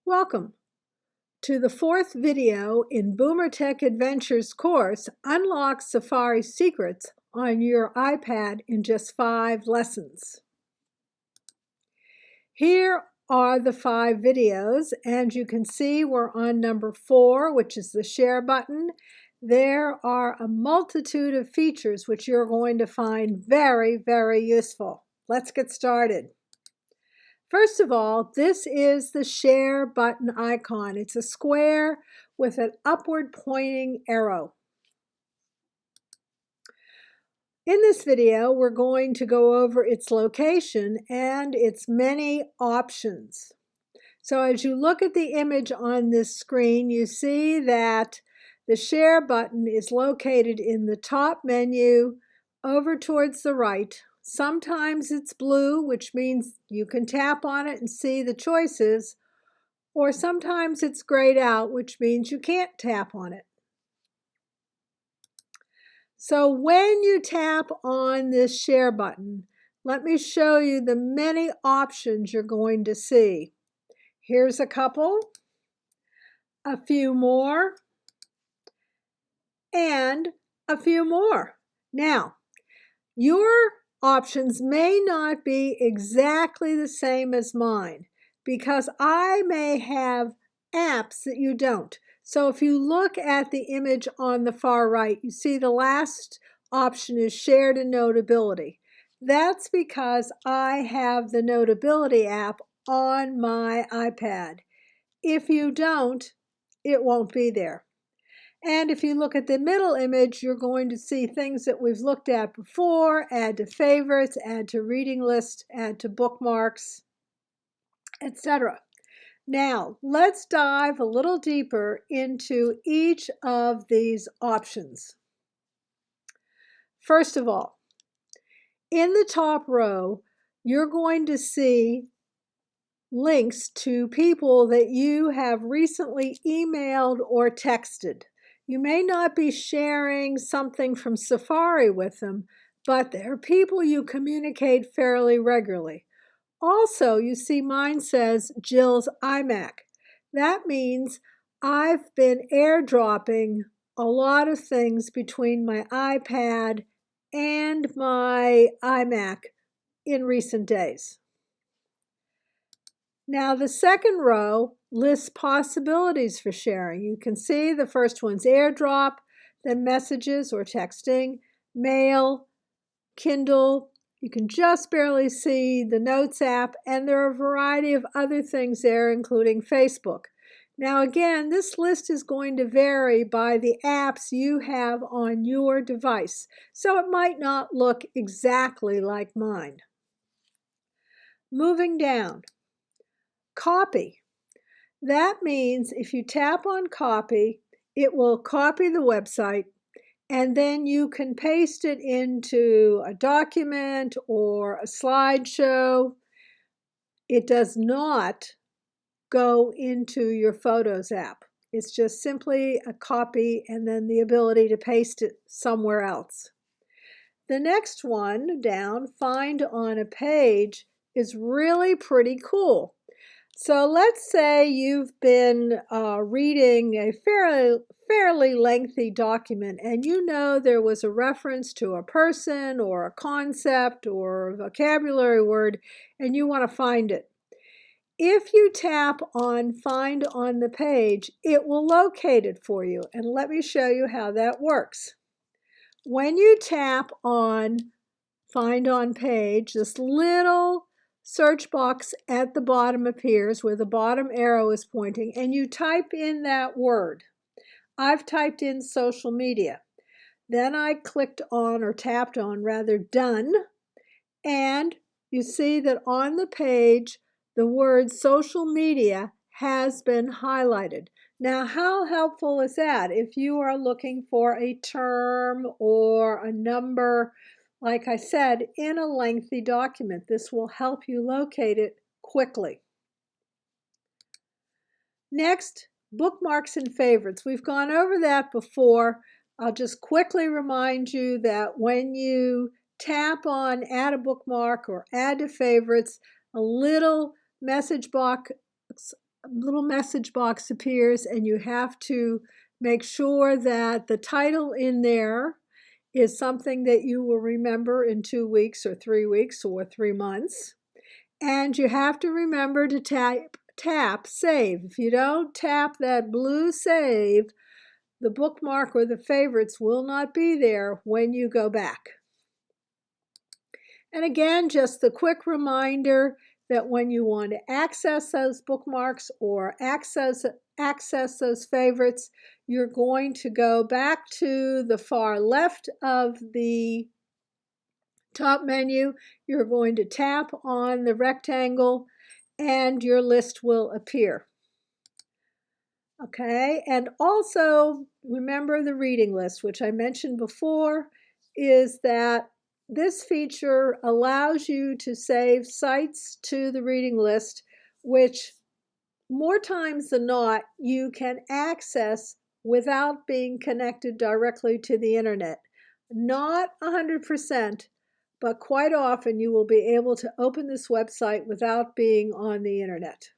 Welcome to the fourth video in BoomerTech Adventures course, Unlock Safari Secrets on your iPad in just 5 lessons. Here are the 5 videos, and you can see we're on number 4, which is the share button. There are a multitude of features which you're going to find very, very useful. Let's get started. First of all, this is the share button icon. It's a square with an upward pointing arrow. In this video, we're going to go over its location and its many options. So as you look at the image on this screen, you see that the share button is located in the top menu over towards the right. Sometimes it's blue, which means you can tap on it and see the choices, or sometimes it's grayed out, which means you can't tap on it. So when you tap on this share button, let me show you the many options you're going to see. Here's a couple, a few more, and a few more. Now, your options may not be exactly the same as mine because I may have apps that you don't. So if you look at the image on the far right, you see the last option is shared and Notability. That's because I have the Notability app on my iPad. If you don't, it won't be there. And if you look at the middle image, you're going to see things that we've looked at before: add to favorites, add to reading list, add to bookmarks, etc. Now, let's dive a little deeper into each of these options. First of all, in the top row, you're going to see links to people that you have recently emailed or texted. You may not be sharing something from Safari with them, but they're people you communicate fairly regularly. Also, you see mine says Jill's iMac. That means I've been airdropping a lot of things between my iPad and my iMac in recent days. Now, the second row lists possibilities for sharing. You can see the first one's AirDrop, then messages or texting, mail, Kindle. You can just barely see the Notes app, and there are a variety of other things there, including Facebook. Now, again, this list is going to vary by the apps you have on your device, so it might not look exactly like mine. Moving down. Copy. That means if you tap on copy, it will copy the website, and then you can paste it into a document or a slideshow. It does not go into your Photos app. It's just simply a copy and then the ability to paste it somewhere else. The next one down, Find on a Page, is really pretty cool. So let's say you've been reading a fairly lengthy document, and you know there was a reference to a person or a concept or a vocabulary word, and you want to find it. If you tap on Find on the Page, it will locate it for you, and let me show you how that works. When you tap on Find on Page, this little search box at the bottom appears where the bottom arrow is pointing, and you type in that word. I've typed in social media. Then I clicked on, or tapped on rather, done, and you see that on the page the word social media has been highlighted. Now, how helpful is that if you are looking for a term or a number? Like I said, in a lengthy document, this will help you locate it quickly. Next, bookmarks and favorites. We've gone over that before. I'll just quickly remind you that when you tap on Add a Bookmark or Add to Favorites, a little message box little message box appears, and you have to make sure that the title in there is something that you will remember in 2 weeks or 3 weeks or 3 months. And you have to remember to tap save. If you don't tap that blue save, the bookmark or the favorites will not be there when you go back. And again, just the quick reminder that when you want to access those bookmarks or access those favorites, you're going to go back to the far left of the top menu. You're going to tap on the rectangle and your list will appear. Okay, and also remember the reading list, which I mentioned before, is that this feature allows you to save sites to the reading list, which more times than not, you can access without being connected directly to the internet. Not 100%, but quite often you will be able to open this website without being on the internet.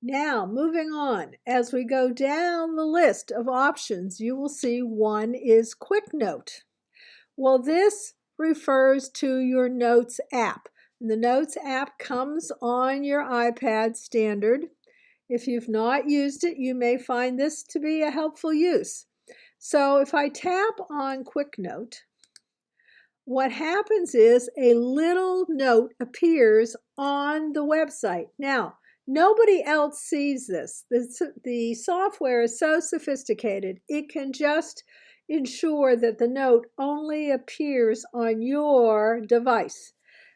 Now, moving on, as we go down the list of options, you will see one is Quick Note. Well, this refers to your Notes app. The Notes app comes on your iPad standard. If you've not used it, you may find this to be a helpful use. So if I tap on Quick Note, what happens is a little note appears on the website. Now, nobody else sees this. The software is so sophisticated, it can just ensure that the note only appears on your device.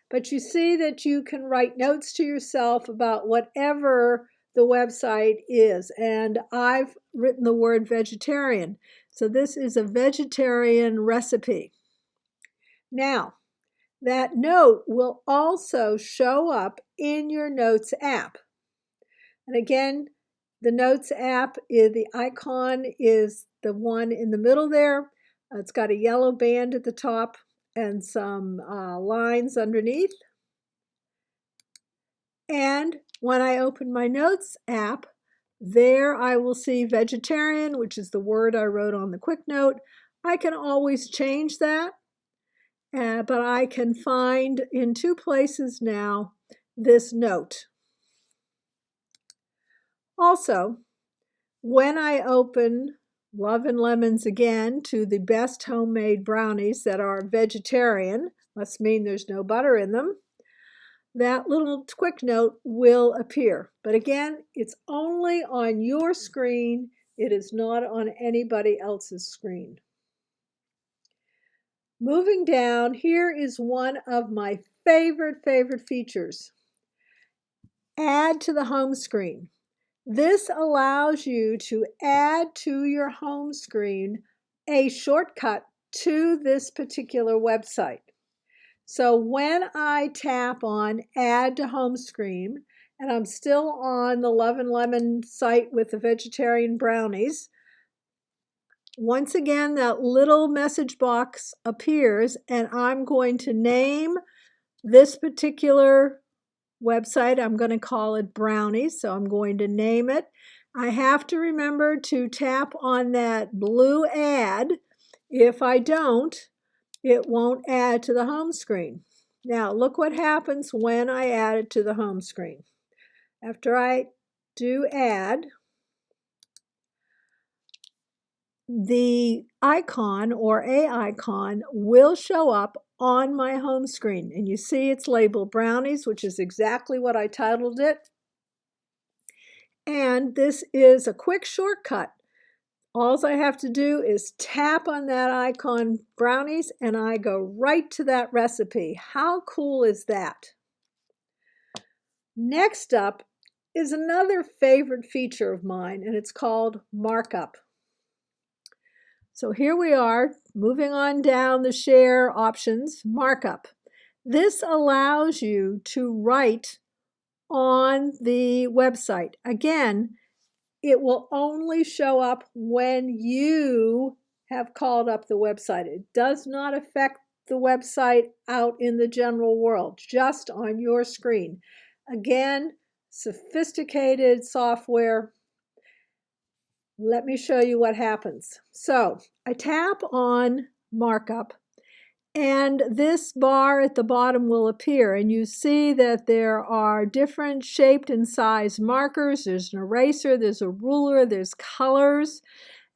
But you see that you can write notes to yourself about whatever the website is. And I've written the word vegetarian. So this is a vegetarian recipe. Now, that note will also show up in your Notes app. And again, the Notes app, the icon is the one in the middle there. It's got a yellow band at the top and some lines underneath. And when I open my Notes app, there I will see vegetarian, which is the word I wrote on the quick note. I can always change that. But I can find in 2 places now this note. Also, when I open Love and Lemons again to the best homemade brownies that are vegetarian, must mean there's no butter in them, that little quick note will appear. But again, it's only on your screen. It is not on anybody else's screen. Moving down, here is one of my favorite features. Add to the home screen. This allows you to add to your home screen a shortcut to this particular website. So when I tap on Add to Home Screen, and I'm still on the Love and Lemon site with the vegetarian brownies, once again, that little message box appears, and I'm going to name this particular website. I'm going to call it Brownies, so I'm going to name it. I have to remember to tap on that blue add. If I don't, it won't add to the home screen. Now, look what happens when I add it to the home screen. After I do add, the icon or a icon will show up on my home screen. And you see it's labeled Brownies, which is exactly what I titled it. And this is a quick shortcut. All I have to do is tap on that icon, Brownies, and I go right to that recipe. How cool is that? Next up is another favorite feature of mine, and it's called Markup. So here we are, moving on down the share options, Markup. This allows you to write on the website. Again, it will only show up when you have called up the website. It does not affect the website out in the general world, just on your screen. Again, sophisticated software. Let me show you what happens. So I tap on markup, and this bar at the bottom will appear, and you see that there are different shaped and sized markers. There's an eraser, there's a ruler, there's colors.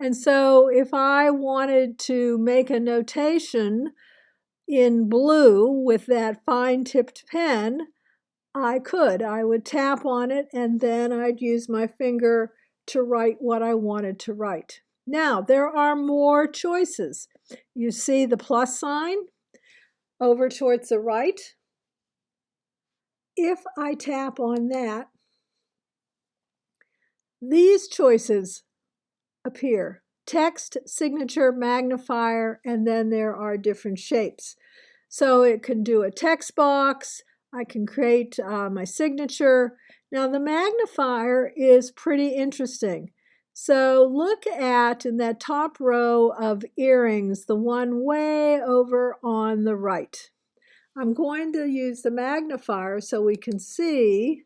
And so if I wanted to make a notation in blue with that fine-tipped pen, I could. I would tap on it, and then I'd use my finger to write what I wanted to write. Now, there are more choices. You see the plus sign over towards the right. If I tap on that, these choices appear: text, signature, magnifier, and then there are different shapes. So it can do a text box. I can create my signature. Now the magnifier is pretty interesting. So look at, in that top row of earrings, the one way over on the right. I'm going to use the magnifier so we can see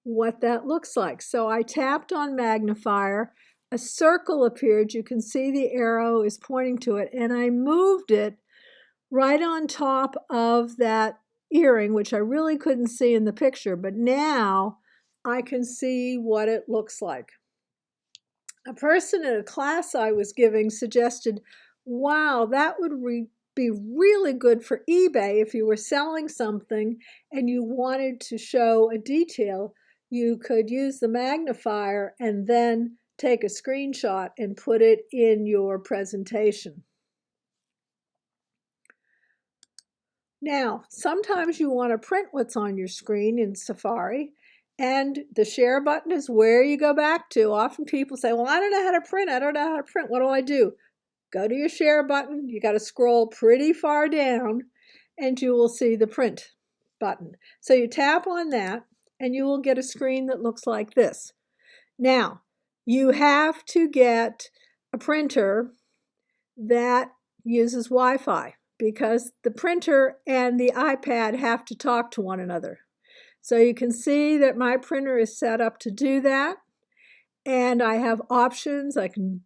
what that looks like. So I tapped on magnifier. A circle appeared. You can see the arrow is pointing to it, and I moved it right on top of that earring, which I really couldn't see in the picture, but now I can see what it looks like. A person in a class I was giving suggested, wow, that would be really good for eBay if you were selling something and you wanted to show a detail. You could use the magnifier and then take a screenshot and put it in your presentation. Now, sometimes you want to print what's on your screen in Safari, and the share button is where you go back to. Often people say, well, I don't know how to print. I don't know how to print. What do I do? Go to your share button. You got to scroll pretty far down, and you will see the print button. So you tap on that, and you will get a screen that looks like this. Now, you have to get a printer that uses Wi-Fi, because the printer and the iPad have to talk to one another. So you can see that my printer is set up to do that, and I have options. I can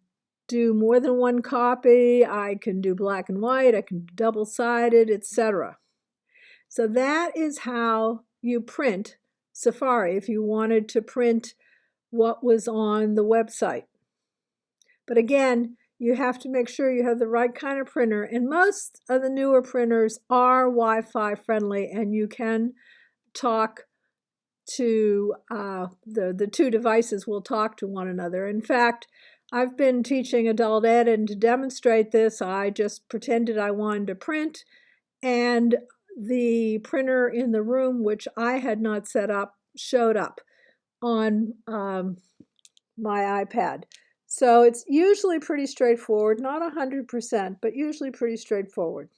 do more than one copy, I can do black and white, I can do double-sided, etc. So that is how you print Safari if you wanted to print what was on the website. But again, you have to make sure you have the right kind of printer, and most of the newer printers are Wi-Fi friendly, and you can talk to the two devices will talk to one another. In fact, I've been teaching adult ed, and to demonstrate this, I just pretended I wanted to print, and the printer in the room, which I had not set up, showed up on my iPad. So it's usually pretty straightforward, not 100%, but usually pretty straightforward.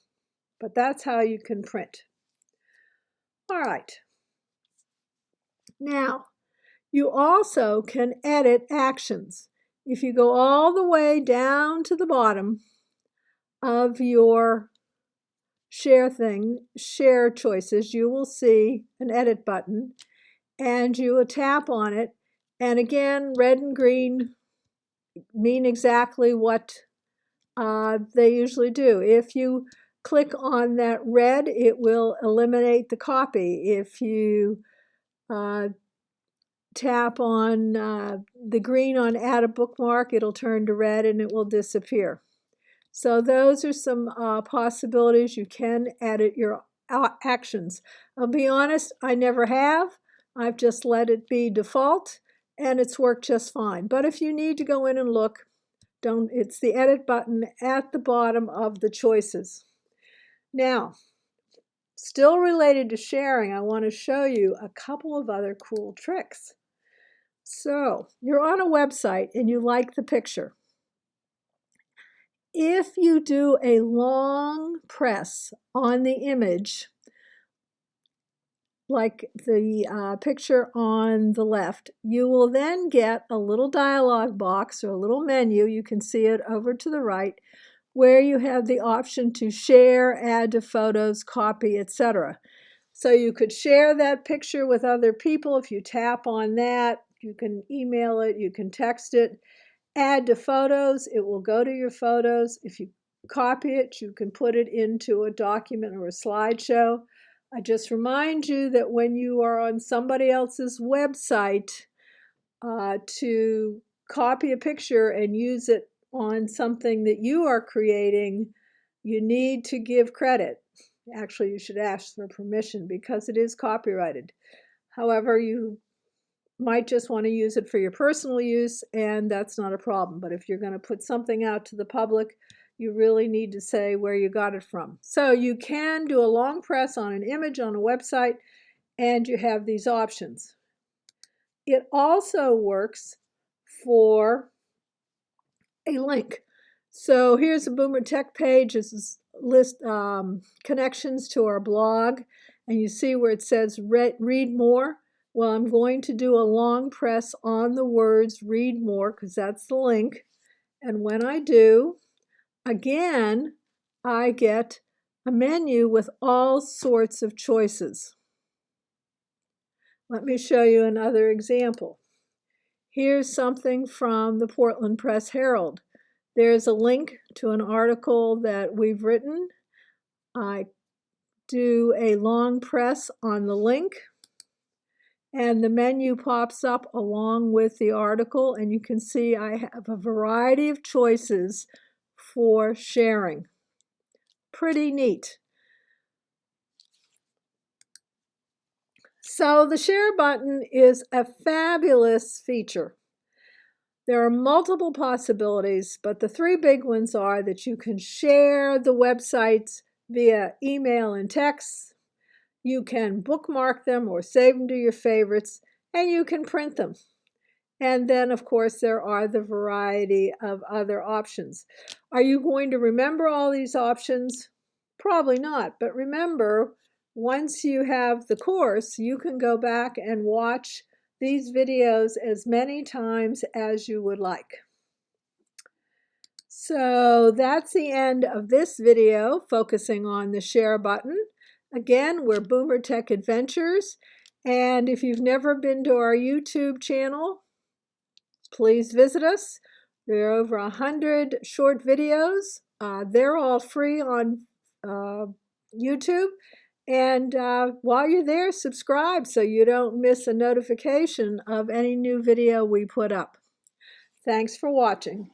But that's how you can print. All right. Now, you also can edit actions. If you go all the way down to the bottom of your share choices, you will see an edit button, and you will tap on it. And again, red and green mean exactly what they usually do. If you click on that red, it will eliminate the copy. If you tap on the green on add a bookmark, it'll turn to red and it will disappear. So those are some possibilities. You can edit your actions. I'll be honest, I never have. I've just let it be default, and it's worked just fine. But if you need to go in and look, it's the edit button at the bottom of the choices. Now, still related to sharing, I want to show you a couple of other cool tricks. So, you're on a website and you like the picture. If you do a long press on the image, like the picture on the left, you will then get a little dialog box or a little menu, you can see it over to the right, where you have the option to share, add to photos, copy, etc. So you could share that picture with other people. If you tap on that, you can email it, you can text it. Add to photos, it will go to your photos. If you copy it, you can put it into a document or a slideshow. I just remind you that when you are on somebody else's website, to copy a picture and use it on something that you are creating, you need to give credit. Actually, you should ask for permission because it is copyrighted. However, you might just want to use it for your personal use, and that's not a problem. But if you're going to put something out to the public, you really need to say where you got it from. So you can do a long press on an image on a website, and you have these options. It also works for a link. So here's a BoomerTech page. This is list connections to our blog, and you see where it says read more. Well, I'm going to do a long press on the words read more because that's the link. And when I do, again, I get a menu with all sorts of choices. Let me show you another example. Here's something from the Portland Press Herald. There's a link to an article that we've written. I do a long press on the link, and the menu pops up along with the article, and you can see I have a variety of choices for sharing. Pretty neat. So the share button is a fabulous feature. There are multiple possibilities, but the three big ones are that you can share the websites via email and text, you can bookmark them or save them to your favorites, and you can print them. And then, of course, there are the variety of other options. Are you going to remember all these options? Probably not, but remember, once you have the course, you can go back and watch these videos as many times as you would like. So that's the end of this video focusing on the share button. Again, we're BoomerTech Adventures, and if you've never been to our YouTube channel, please visit us. There are over 100 short videos. They're all free on YouTube. And while you're there, subscribe so you don't miss a notification of any new video we put up. Thanks for watching.